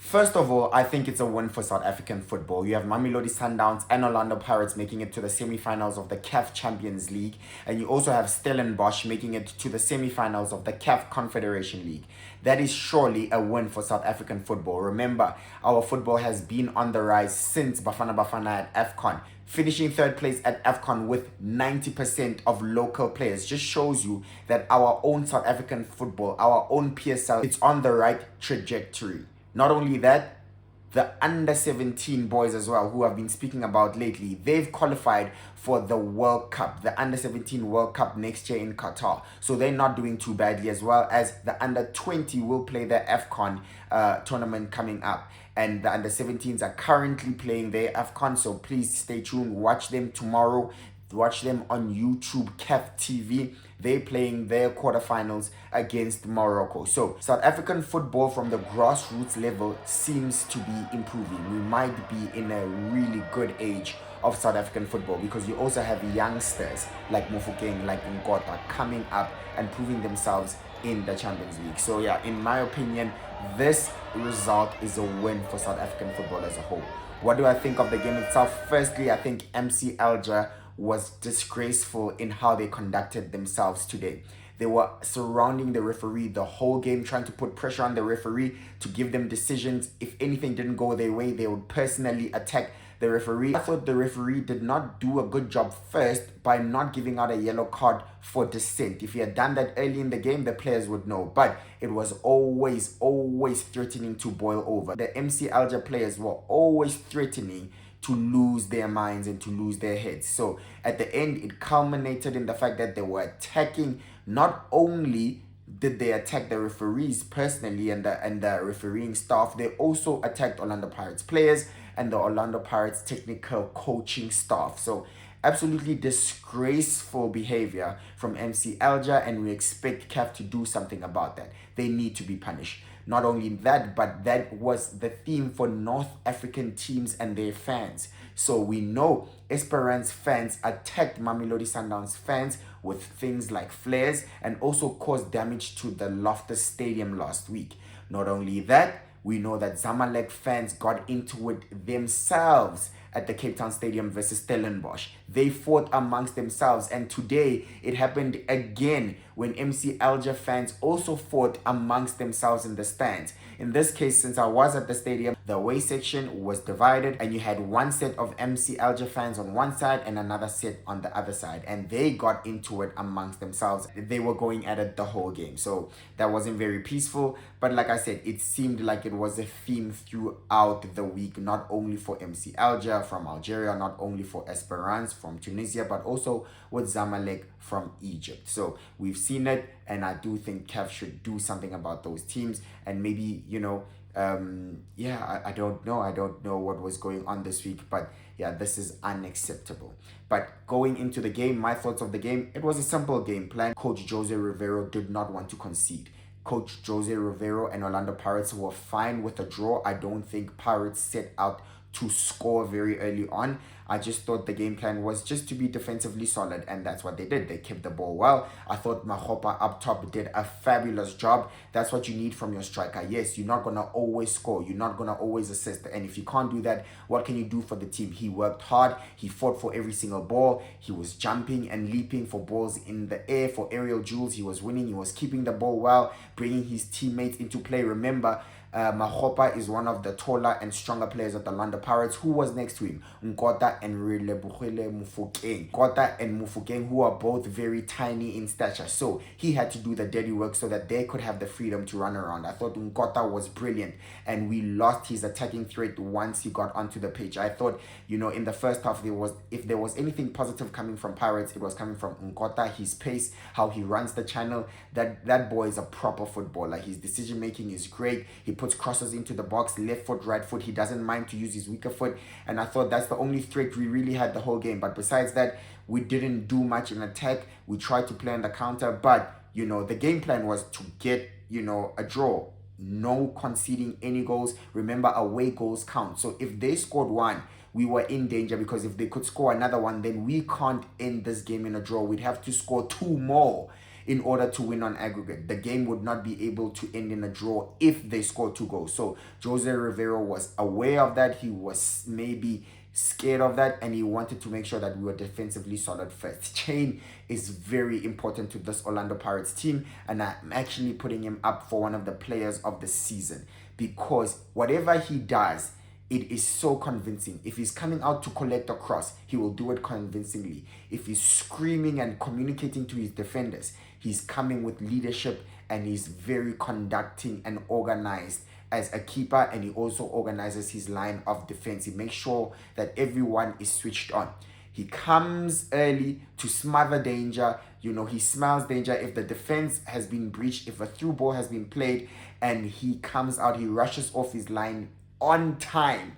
First of all, I think it's a win for South African football. You have Mamelodi Sundowns and Orlando Pirates making it to the semi-finals of the CAF Champions League, and you also have Stellenbosch making it to the semi-finals of the CAF Confederation League. That is surely a win for South African football. Remember, our football has been on the rise since Bafana Bafana at AFCON. Finishing third place at AFCON with 90% of local players just shows you that our own South African football, our own PSL, it's on the right trajectory. Not only that, the under 17 boys as well, who I've been speaking about lately, they've qualified for the World Cup, the under 17 World Cup next year in Qatar. So they're not doing too badly, as well as the under 20 will play the AFCON tournament coming up. And the under 17s are currently playing their AFCON, so please stay tuned. Watch them tomorrow. Watch them on YouTube, CAF TV. They're playing their quarterfinals against Morocco. So South African football from the grassroots level seems to be improving. We might be in a really good age of South African football, because you also have youngsters like Mofokeng, like Nkota coming up and proving themselves in the Champions League. So yeah, in my opinion, this result is a win for South African football as a whole. What do I think of the game itself? Firstly, I think MC Alger was disgraceful in how they conducted themselves today. They were surrounding the referee the whole game, trying to put pressure on the referee to give them decisions. If anything didn't go their way, they would personally attack the referee. I thought the referee did not do a good job first by not giving out a yellow card for dissent. If he had done that early in the game, the players would know. But it was always threatening to boil over. The MC Alger players were always threatening to lose their minds and to lose their heads. So at the end, it culminated in the fact that they were attacking. Not only did they attack the referees personally and the refereeing staff, they also attacked Orlando Pirates players and the Orlando Pirates technical coaching staff. So absolutely disgraceful behavior from MC Alger, and we expect CAF to do something about that. They need to be punished. Not only that, but that was the theme for North African teams and their fans. So we know Esperance fans attacked Mamelodi Sundowns fans with things like flares and also caused damage to the Loftus Stadium last week. Not only that, we know that Zamalek fans got into it themselves at the Cape Town Stadium versus Stellenbosch. They fought amongst themselves, and today it happened again when MC Alger fans also fought amongst themselves in the stands. In this case, since I was at the stadium, the away section was divided and you had one set of MC Alger fans on one side and another set on the other side, and they got into it amongst themselves. They were going at it the whole game, so that wasn't very peaceful. But like I said, it seemed like it was a theme throughout the week, not only for MC Alger from Algeria, not only for Esperance from Tunisia, but also with Zamalek from Egypt. So we've seen it, and I do think CAF should do something about those teams. And maybe, I don't know what was going on this week, but yeah, this is unacceptable. But going into the game, my thoughts of the game: it was a simple game plan. Coach Jose Rivero did not want to concede. Coach Jose Rivero and Orlando Pirates were fine with a draw. I don't think Pirates set out to score very early on. I just thought the game plan was just to be defensively solid, and that's what they did. They kept the ball well. I thought Mahopa up top did a fabulous job. That's what you need from your striker. Yes, you're not going to always score. You're not going to always assist. And if you can't do that, what can you do for the team? He worked hard. He fought for every single ball. He was jumping and leaping for balls in the air, for aerial duels. He was winning. He was keeping the ball well, bringing his teammates into play. Remember, Mahopa is one of the taller and stronger players of the Orlando Pirates. Who was next to him? Nkota and Mufokeng. Nkota and Mufokeng, who are both very tiny in stature. So he had to do the dirty work so that they could have the freedom to run around. I thought Nkota was brilliant, and we lost his attacking threat once he got onto the pitch. I thought, in the first half, if there was anything positive coming from Pirates, it was coming from Nkota. His pace, how he runs the channel, that boy is a proper footballer. His decision making is great. He puts crosses into the box, left foot, right foot. He doesn't mind to use his weaker foot, and I thought that's the only threat we really had the whole game. But besides that, we didn't do much in attack. We tried to play on the counter, but the game plan was to get a draw. No conceding any goals. Remember, away goals count. So if they scored one, we were in danger, because if they could score another one, then we can't end this game in a draw. We'd have to score two more. in order to win on aggregate. The game would not be able to end in a draw if they score 2 goals. So Jose Rivero was aware of that. He was maybe scared of that, and he wanted to make sure that we were defensively solid first. Chain is very important to this Orlando Pirates team, and I'm actually putting him up for one of the players of the season, because whatever he does, it is so convincing. If he's coming out to collect a cross, he will do it convincingly. If he's screaming and communicating to his defenders, he's coming with leadership, and he's very conducting and organized as a keeper, and he also organizes his line of defense. He makes sure that everyone is switched on. He comes early to smother danger. He smells danger if the defense has been breached, if a through ball has been played, and he comes out, he rushes off his line on time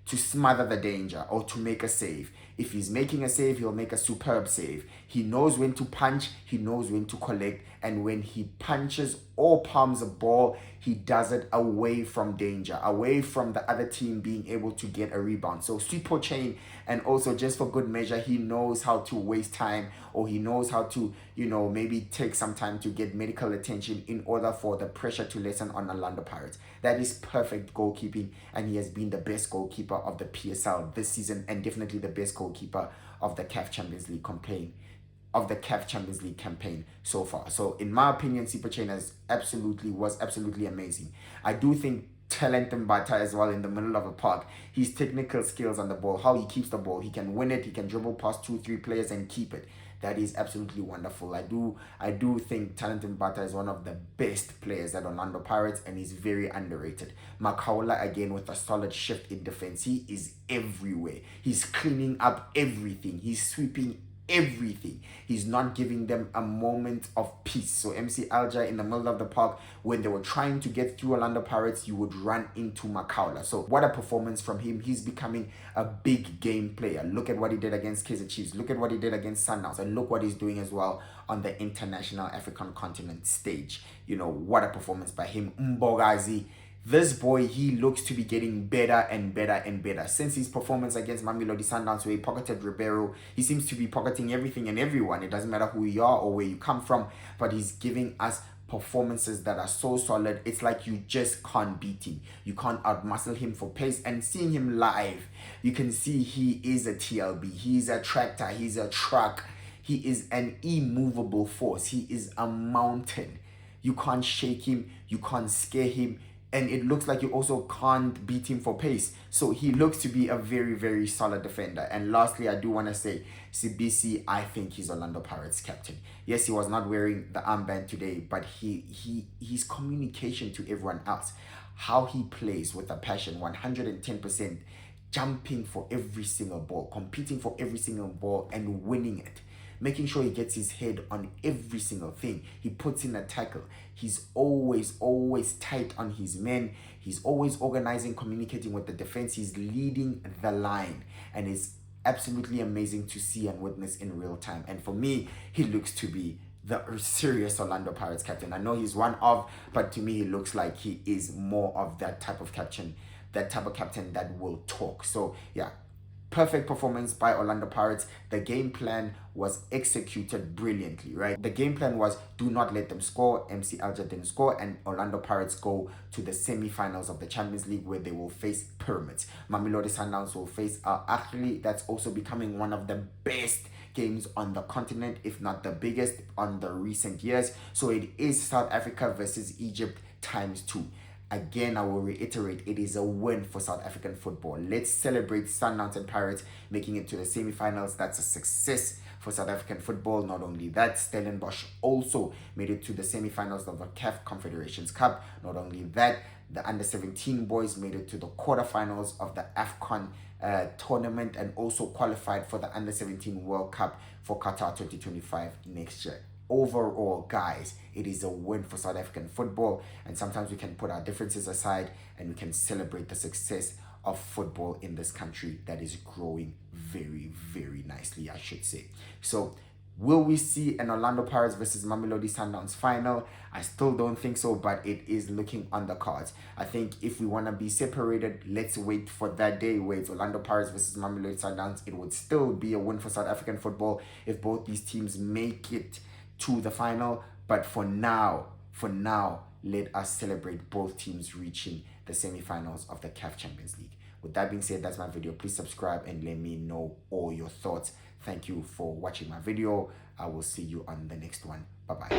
to smother the danger or to make a save. If he's making a save, he'll make a superb save. He knows when to punch, he knows when to collect, and when he punches or palms a ball, he does it away from danger, away from the other team being able to get a rebound. So Sweepo Chain, and also just for good measure, he knows how to waste time, or he knows how to, maybe take some time to get medical attention in order for the pressure to lessen on Orlando Pirates. That is perfect goalkeeping, and he has been the best goalkeeper of the PSL this season, and definitely the best goalkeeper of the CAF Champions League campaign so far. So in my opinion, Sweepo Chain was absolutely amazing. I do think Talent Mbata as well in the middle of a park. His technical skills on the ball, how he keeps the ball, he can win it, he can dribble past 2-3 players and keep it. That is absolutely wonderful. I do think Talent Mbata is one of the best players at Orlando Pirates, and he's very underrated. Makaula, again, with a solid shift in defense. He is everywhere. He's cleaning up everything. He's sweeping everything. He's not giving them a moment of peace. So MC Alger in the middle of the park, when they were trying to get through Orlando Pirates, you would run into Makaula. So what a performance from him. He's becoming a big game player. Look at what he did against Kaizer Chiefs. Look at what he did against Sundowns. And look what he's doing as well on the international African continent stage. What a performance by him. Mbogazi. This boy, he looks to be getting better and better and better. Since his performance against Mamelodi Sundowns, where he pocketed Ribeiro, he seems to be pocketing everything and everyone. It doesn't matter who you are or where you come from, but he's giving us performances that are so solid. It's like you just can't beat him. You can't outmuscle him for pace. And seeing him live, you can see he is a TLB. He's a tractor. He's a truck. He is an immovable force. He is a mountain. You can't shake him. You can't scare him. And it looks like you also can't beat him for pace. So he looks to be a very, very solid defender. And lastly, I do want to say, CBC, I think he's Orlando Pirates captain. Yes, he was not wearing the armband today, but his communication to everyone else, how he plays with a passion, 110%, jumping for every single ball, competing for every single ball and winning it. Making sure he gets his head on every single thing. He puts in a tackle. He's always tight on his men. He's always organizing, communicating with the defense. He's leading the line. And it's absolutely amazing to see and witness in real time. And for me, he looks to be the serious Orlando Pirates captain. I know he's one of, but to me, he looks like he is more of that type of captain that will talk. So yeah, perfect performance by Orlando Pirates. The game plan was executed brilliantly, right? The game plan was do not let them score. MC Alger didn't score, and Orlando Pirates go to the semi-finals of the Champions League, where they will face Pyramids. Mamelodi Sundowns will face Al-Ahly. That's also becoming one of the best games on the continent, if not the biggest on the recent years. So it is South Africa versus Egypt ×2. Again, I will reiterate, it is a win for South African football. Let's celebrate Sundowns and Pirates making it to the semi-finals. That's a success for South African football. Not only that, Stellenbosch also made it to the semi-finals of the CAF Confederations Cup. Not only that, the under-17 boys made it to the quarterfinals of the AFCON tournament, and also qualified for the under-17 World Cup for Qatar 2025 next year. Overall, guys, it is a win for South African football, and sometimes we can put our differences aside and we can celebrate the success of football in this country that is growing very, very nicely, I should say. So will we see an Orlando Pirates versus Mamelodi Sundowns final? I still don't think so, but it is looking on the cards. I think if we want to be separated, let's wait for that day where it's Orlando Pirates versus Mamelodi Sundowns. It would still be a win for South African football if both these teams make it to the final. But for now, let us celebrate both teams reaching the semi-finals of the CAF Champions League. With that being said, that's my video. Please subscribe and let me know all your thoughts. Thank you for watching my video. I will see you on the next one. Bye-bye.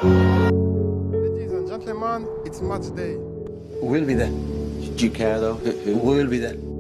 Ladies and gentlemen, it's match day. Who will be there? Do you care though? Who will be there?